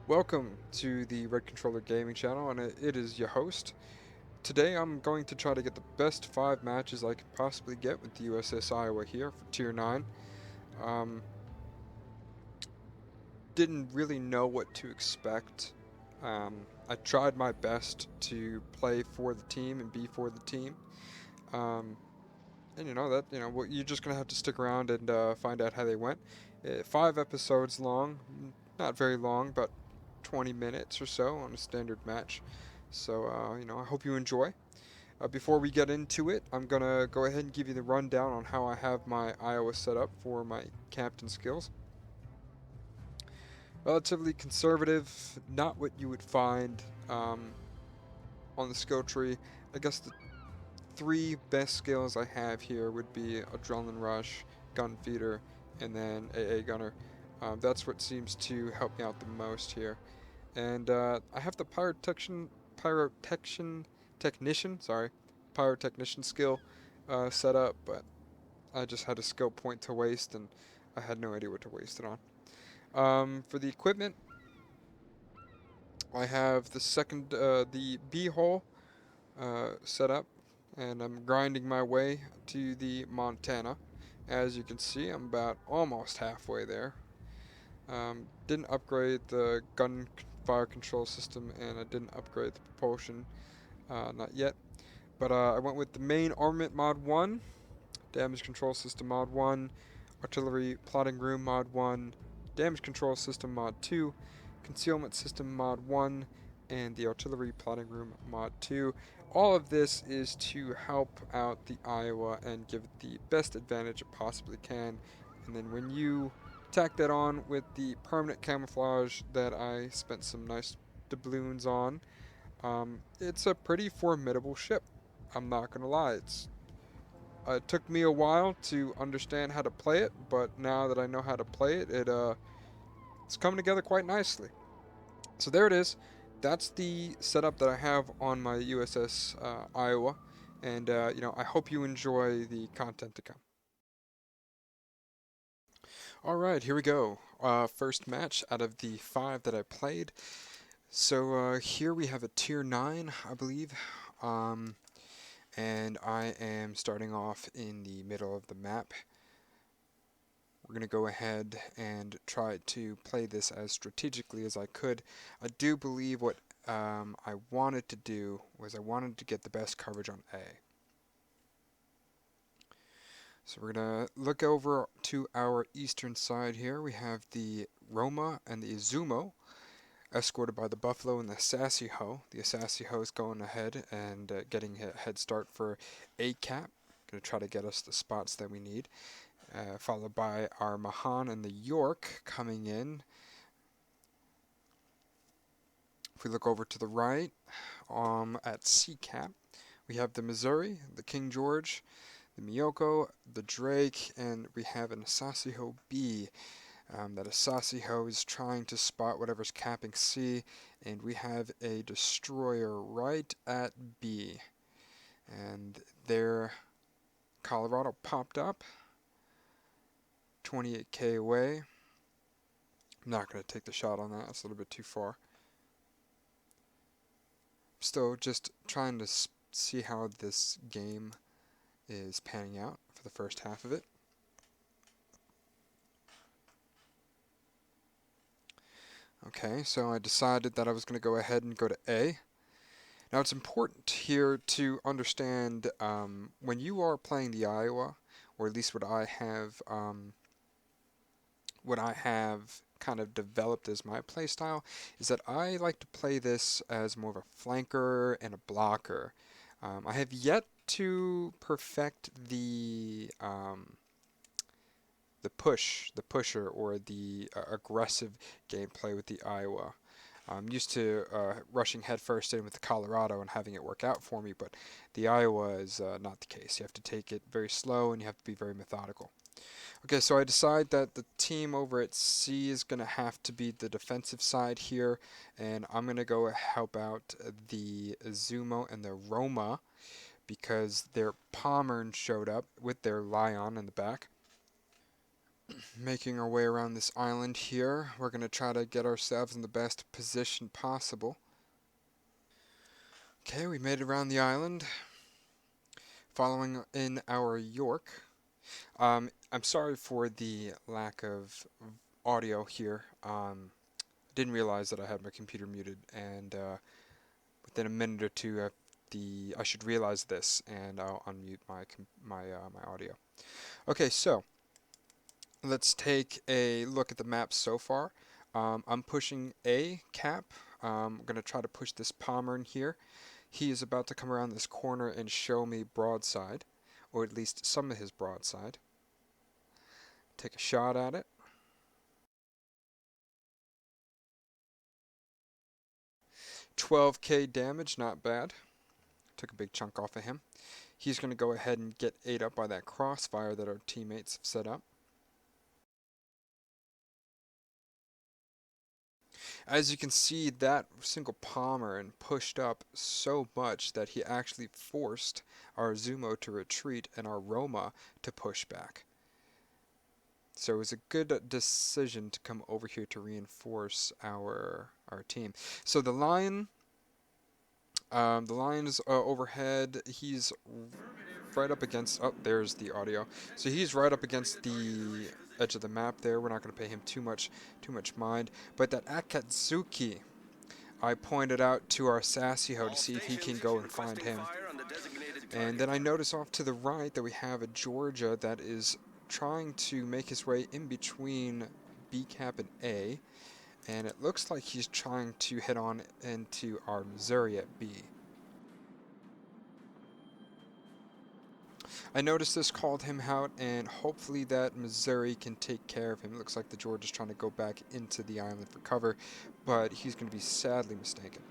Welcome to the Red Controller Gaming channel, and it is your host. Today I'm going to try to get the best 5 matches I could possibly get with the USS Iowa here for Tier 9. Um, didn't really know what to expect. I tried my best to play for the team and be for the team. Um, and what you're just gonna have to stick around and find out how they went. 5 episodes long, not very long, but 20 minutes or so on a standard match. So, I hope you enjoy. Before we get into it, I'm going to go ahead and give you the rundown on how I have my Iowa set up for my captain skills. Relatively conservative, not what you would find on the skill tree. I guess the 3 best skills I have here would be Adrenaline Rush, Gun Feeder, and then AA Gunner. That's what seems to help me out the most here. And I have the pyrotechnician skill set up, but I just had a skill point to waste, and I had no idea what to waste it on. For the equipment, I have the B hole set up, and I'm grinding my way to the Montana. As you can see, I'm about almost halfway there. Didn't upgrade the fire control system, and I didn't upgrade the propulsion, not yet. But I went with the main armament mod 1, damage control system mod 1, artillery plotting room mod 1, damage control system mod 2, concealment system mod 1, and the artillery plotting room mod 2. All of this is to help out the Iowa and give it the best advantage it possibly can. And then when you tack that on with the permanent camouflage that I spent some nice doubloons on, it's a pretty formidable ship. I'm not gonna lie. It took me a while to understand how to play it, but now that I know how to play it, it's coming together quite nicely. So there it is. That's the setup that I have on my USS Iowa, and I hope you enjoy the content to come. All right, here we go. First match out of the 5 that I played. So here we have a tier 9, I believe. Um, and I am starting off in the middle of the map. We're going to go ahead and try to play this as strategically as I could. I do believe what I wanted to do was I wanted to get the best coverage on A. So we're going to look over to our eastern side here. We have the Roma and the Izumo, escorted by the Buffalo and the Sassy Ho. The Sassy Ho is going ahead and getting a head start for A cap. Going to try to get us the spots that we need. Followed by our Mahan and the York coming in. If we look over to the right, at C cap, we have the Missouri, the King George, the Miyoko, the Drake, and we have an Asasiho B. That Asasiho is trying to spot whatever's capping C, and we have a destroyer right at B. And there, Colorado popped up, 28k away. I'm not going to take the shot on that, it's a little bit too far. Still just trying to see how this game is panning out for the first half of it. Okay, so I decided that I was going to go ahead and go to A. Now it's important here to understand when you are playing the Iowa, or at least what I have kind of developed as my playstyle, is that I like to play this as more of a flanker and a blocker. I have yet to perfect the pusher, or the aggressive gameplay with the Iowa. I'm used to rushing headfirst in with the Colorado and having it work out for me, but the Iowa is not the case. You have to take it very slow and you have to be very methodical. Okay, so I decide that the team over at C is going to have to be the defensive side here, and I'm going to go help out the Zumo and the Roma because their Pommern showed up with their Lion in the back. Making our way around this island here. We're going to try to get ourselves in the best position possible. Okay, we made it around the island, following in our York. I'm sorry for the lack of audio here. Didn't realize that I had my computer muted, and within a minute or two, I should realize this, and I'll unmute my audio. Okay, so let's take a look at the map so far. I'm pushing A cap. I'm gonna try to push this Palmer in here. He is about to come around this corner and show me broadside, or at least some of his broadside. Take a shot at it. 12k damage, not bad. Took a big chunk off of him. He's going to go ahead and get ate up by that crossfire that our teammates have set up. As you can see, that single Palmer and pushed up so much that he actually forced our Zumo to retreat and our Roma to push back. So it was a good decision to come over here to reinforce our team. So the lion's overhead. He's right up against. Oh, there's the audio. So he's right up against the edge of the map there. We're not going to pay him too much mind. But that Akatsuki, I pointed out to our Sassyho to see if he can go and find him. And then I notice off to the right that we have a Georgia that is trying to make his way in between B cap and A. And it looks like he's trying to head on into our Missouri at B. I noticed this, called him out, and hopefully that Missouri can take care of him. It looks like the George is trying to go back into the island for cover, but he's going to be sadly mistaken.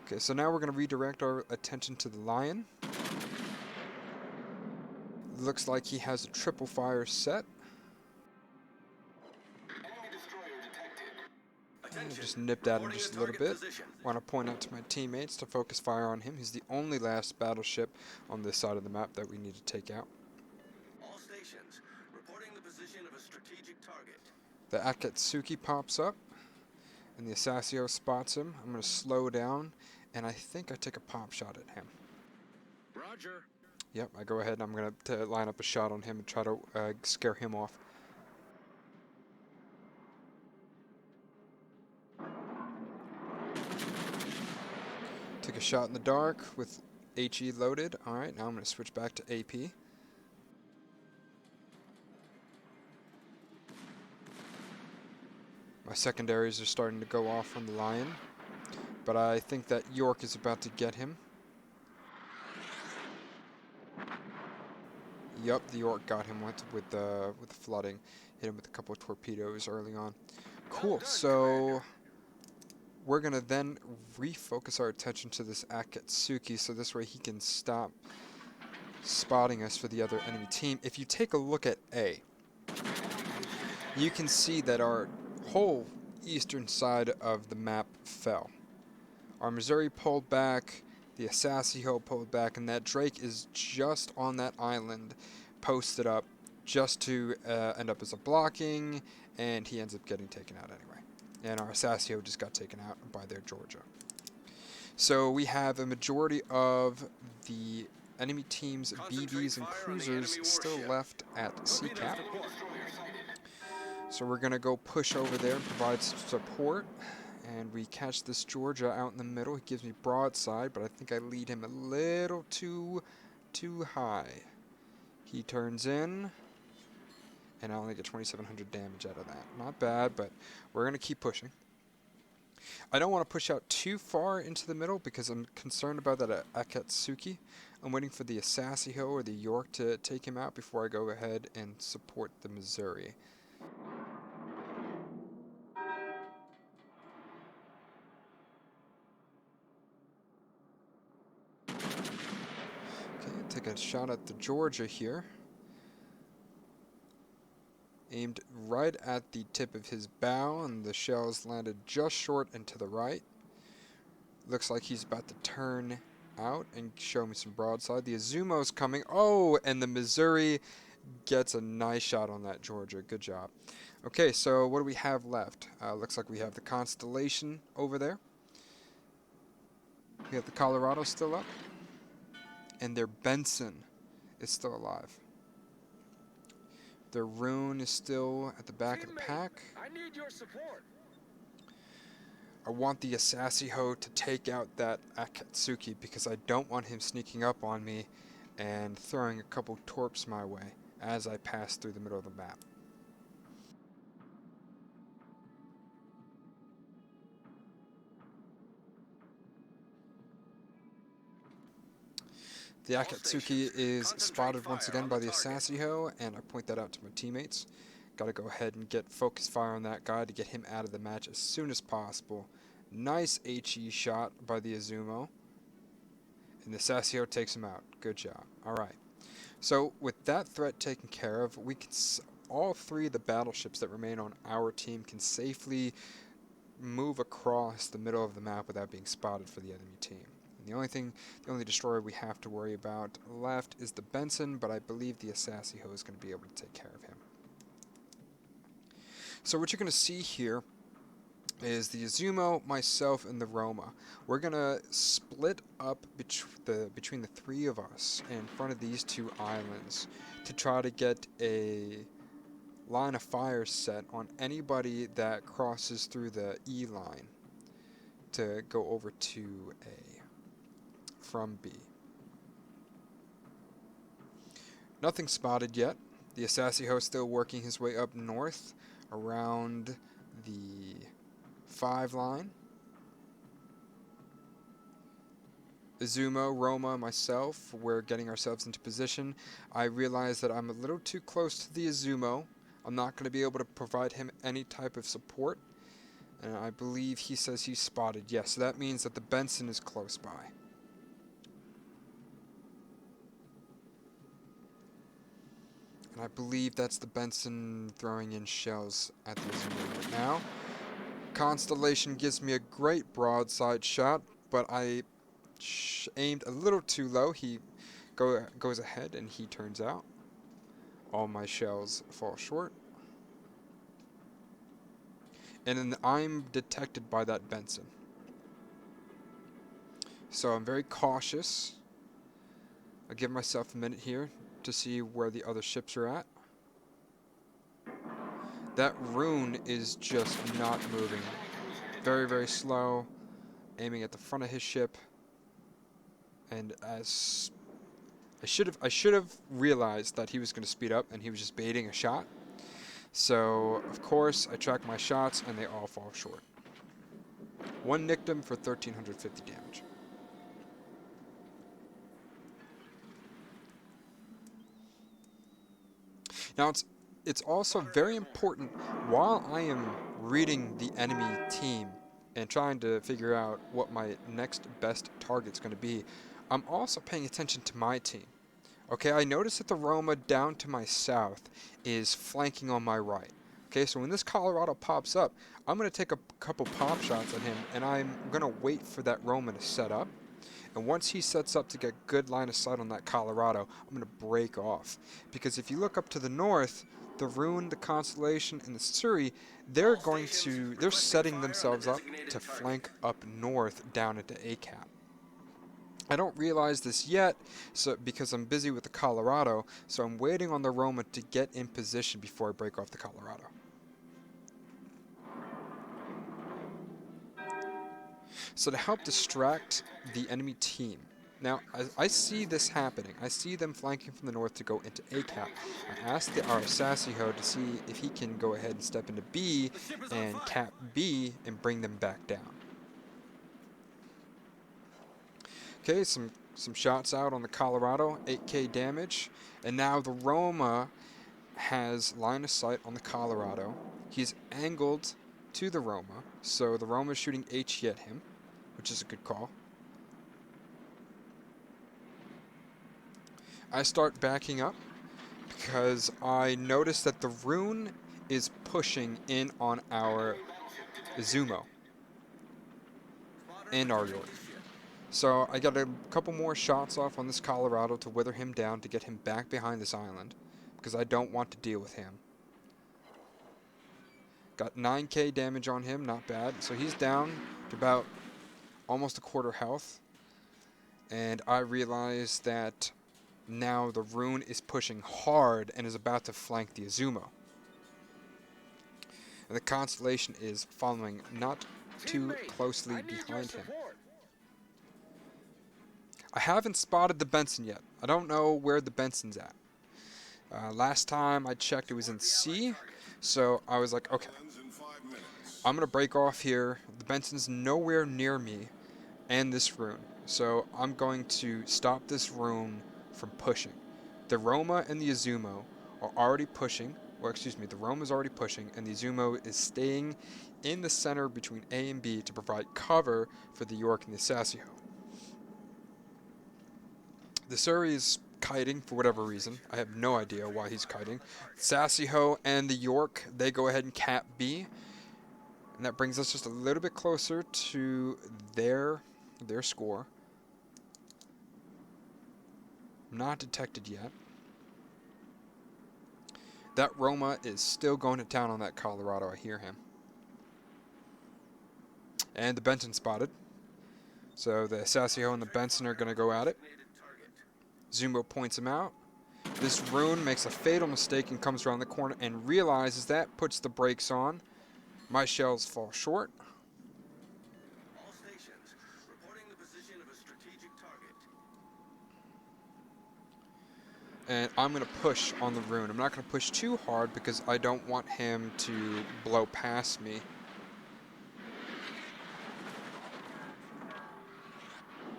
Okay, so now we're going to redirect our attention to the Lion. Looks like he has a triple fire set. Just nipped at him just a little bit. Want to point out to my teammates to focus fire on him. He's the only last battleship on this side of the map that we need to take out. All stations reporting the position of a strategic target. The Akatsuki pops up, and the Assassio spots him. I'm going to slow down, and I think I take a pop shot at him. Roger. Yep, I go ahead and I'm going to line up a shot on him and try to scare him off. Took a shot in the dark with HE loaded. Alright, now I'm going to switch back to AP. My secondaries are starting to go off on the Lion, but I think that York is about to get him. Yup, the York got him with the flooding. Hit him with a couple of torpedoes early on. Cool, so we're going to then refocus our attention to this Akatsuki, so this way he can stop spotting us for the other enemy team. If you take a look at A, you can see that our whole eastern side of the map fell. Our Missouri pulled back, the Assassio pulled back, and that Drake is just on that island, posted up, just to end up as a blocking, and he ends up getting taken out anyway. And our Assassio just got taken out by their Georgia. So we have a majority of the enemy team's BBs and cruisers still left at C-cap. So we're going to go push over there and provide some support. And we catch this Georgia out in the middle. He gives me broadside, but I think I lead him a little too high. He turns in, and I only get 2,700 damage out of that. Not bad, but we're going to keep pushing. I don't want to push out too far into the middle because I'm concerned about that Akatsuki. I'm waiting for the Assassio or the York to take him out before I go ahead and support the Missouri. Okay, take a shot at the Georgia here. Aimed right at the tip of his bow, and the shells landed just short and to the right. Looks like he's about to turn out and show me some broadside. The Azumo's coming. Oh, and the Missouri gets a nice shot on that Georgia. Good job. Okay, so what do we have left? Looks like we have the Constellation over there. We have the Colorado still up. And their Benson is still alive. Their Rune is still at the back of the pack. I need your support. I want the Assassio to take out that Akatsuki because I don't want him sneaking up on me and throwing a couple torps my way as I pass through the middle of the map. The Akatsuki is spotted once again by the Assassio, and I point that out to my teammates. Gotta go ahead and get focus fire on that guy to get him out of the match as soon as possible. Nice HE shot by the Izumo. And the Assassio takes him out. Good job. Alright. So, with that threat taken care of, we can all three of the battleships that remain on our team can safely move across the middle of the map without being spotted for the enemy team. And the only destroyer we have to worry about left is the Benson, but I believe the Assassio is going to be able to take care of him. So what you're going to see here is the Izumo, myself, and the Roma. We're going to split up between the three of us in front of these two islands to try to get a line of fire set on anybody that crosses through the E line to go over to A from B. Nothing spotted yet. The Assassio is still working his way up north around the 5 line. Izumo, Roma, myself, we're getting ourselves into position. I realize that I'm a little too close to the Izumo. I'm not going to be able to provide him any type of support. And I believe he says he's spotted. Yes, so that means that the Benson is close by. And I believe that's the Benson throwing in shells at the Izumo right now. Constellation gives me a great broadside shot, but I aimed a little too low. He goes ahead and he turns out. All my shells fall short. And then I'm detected by that Benson. So I'm very cautious. I'll give myself a minute here to see where the other ships are at. That Rune is just not moving. Very, very slow. Aiming at the front of his ship. And as I should have realized that he was going to speed up and he was just baiting a shot. So, of course, I track my shots and they all fall short. One nicked him for 1,350 damage. Now, it's also very important while I am reading the enemy team and trying to figure out what my next best target's going to be, I'm also paying attention to my team. Okay, I notice that the Roma down to my south is flanking on my right. Okay, so when this Colorado pops up, I'm going to take a couple pop shots at him, and I'm going to wait for that Roma to set up. And once he sets up to get good line of sight on that Colorado, I'm going to break off. Because if you look up to the north, the Rune, the Constellation, and the Surrey, they're setting themselves up to flank up north down into ACAP. I don't realize this yet because I'm busy with the Colorado, so I'm waiting on the Roma to get in position before I break off the Colorado. So to help distract the enemy team, now I see this happening. I see them flanking from the north to go into ACAP. I asked our Assassio to see if he can go ahead and step into B and cap B and bring them back down. Okay, some shots out on the Colorado, 8k damage, and now the Roma has line of sight on the Colorado. He's angled to the Roma, so the Roma is shooting HE at him, which is a good call. I start backing up because I notice that the Rune is pushing in on our Izumo and our York. So I got a couple more shots off on this Colorado to wither him down to get him back behind this island. because I don't want to deal with him. Got 9k damage on him, not bad. So he's down to about almost a quarter health. And I realize that now the Rune is pushing hard and is about to flank the Izumo. And the Constellation is following not too closely behind him. I haven't spotted the Benson yet. I don't know where the Benson's at. Last time I checked, it was in C, so I was like, okay, I'm going to break off here. The Benson's nowhere near me and this Rune, so I'm going to stop this Rune from pushing. The Roma and the Izumo are already pushing, or excuse me, the Roma's already pushing, and the Izumo is staying in the center between A and B to provide cover for the York and the Sasio. The Surrey is kiting for whatever reason. I have no idea why he's kiting. Sasio and the York, they go ahead and cap B. And that brings us just a little bit closer to their score. Not detected yet. That Roma is still going to town on that Colorado. I hear him. And the Benson spotted. So the Sasio and the Benson are going to go at it. Zumo points him out. This Rune makes a fatal mistake and comes around the corner and realizes that, puts the brakes on. My shells fall short. All stations, reporting the position of a strategic target. And I'm going to push on the Rune. I'm not going to push too hard because I don't want him to blow past me.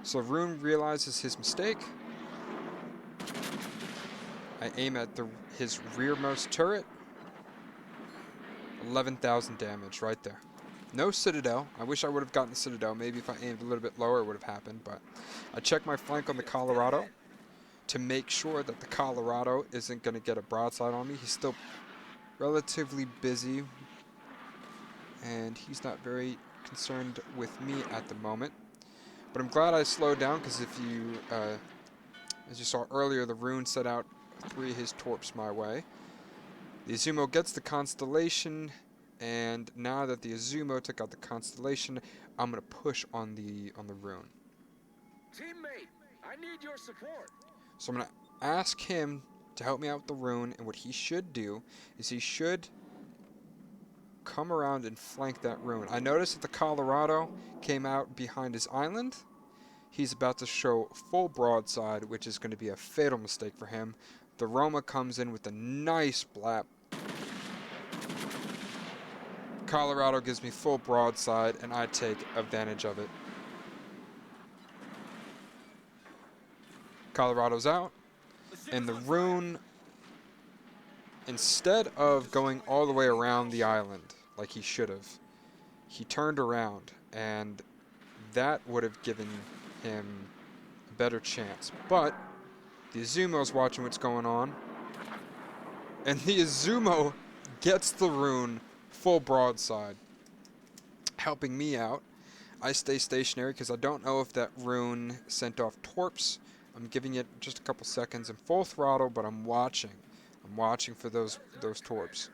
So Rune realizes his mistake. I aim at his rearmost turret. 11,000 damage right there. No Citadel. I wish I would have gotten the Citadel. Maybe if I aimed a little bit lower it would have happened. But I check my flank on the Colorado to make sure that the Colorado isn't going to get a broadside on me. He's still relatively busy. And he's not very concerned with me at the moment. But I'm glad I slowed down because if you, as you saw earlier, the Rune set out 3 of his torps my way. The Izumo gets the Constellation, and now that the Izumo took out the Constellation, I'm going to push on the Rune. Teammate, I need your support. So I'm going to ask him to help me out with the Rune, and what he should do is he should come around and flank that Rune. I noticed that the Colorado came out behind his island. He's about to show full broadside, which is going to be a fatal mistake for him. The Roma comes in with a nice blap. Colorado gives me full broadside, and I take advantage of it. Colorado's out, and the Rune, instead of going all the way around the island like he should have, he turned around, and that would have given him a better chance. But the Izumo's watching what's going on, and the Izumo gets the Rune full broadside, helping me out. I stay stationary because I don't know if that Rune sent off torps. I'm giving it just a couple seconds in full throttle, but I'm watching. I'm watching for those torps.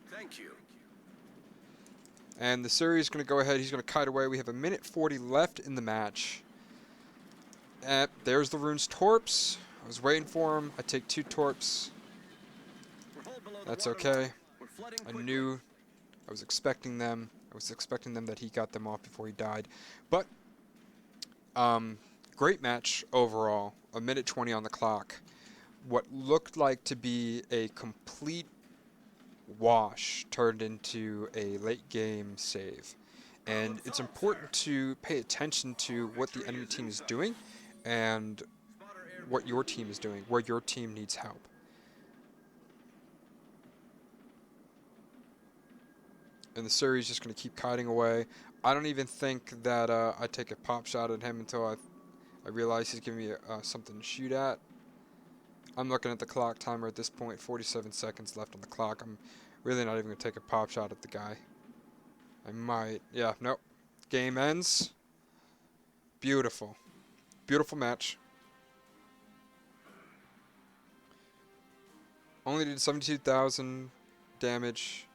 Thank you. And the series is going to go ahead. He's going to kite away. We have a minute 40 left in the match. There's the Rune's torps. I was waiting for him. I take 2 torps. That's okay. I knew. I was expecting them. I was expecting them that he got them off before he died. But great match overall. A minute 20 on the clock. What looked like to be a complete wash turned into a late game save. And it's important to pay attention to what the enemy team is doing and what your team is doing, where your team needs help. And the series just going to keep kiting away. I don't even think that I take a pop shot at him until I realize he's giving me something to shoot at. I'm looking at the clock timer at this point, 47 seconds left on the clock. I'm really not even going to take a pop shot at the guy. I might. Yeah, nope. Game ends. Beautiful. Beautiful match. Only did 72,000 damage.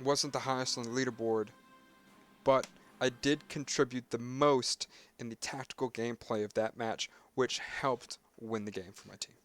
Wasn't the highest on the leaderboard, but I did contribute the most in the tactical gameplay of that match, which helped win the game for my team.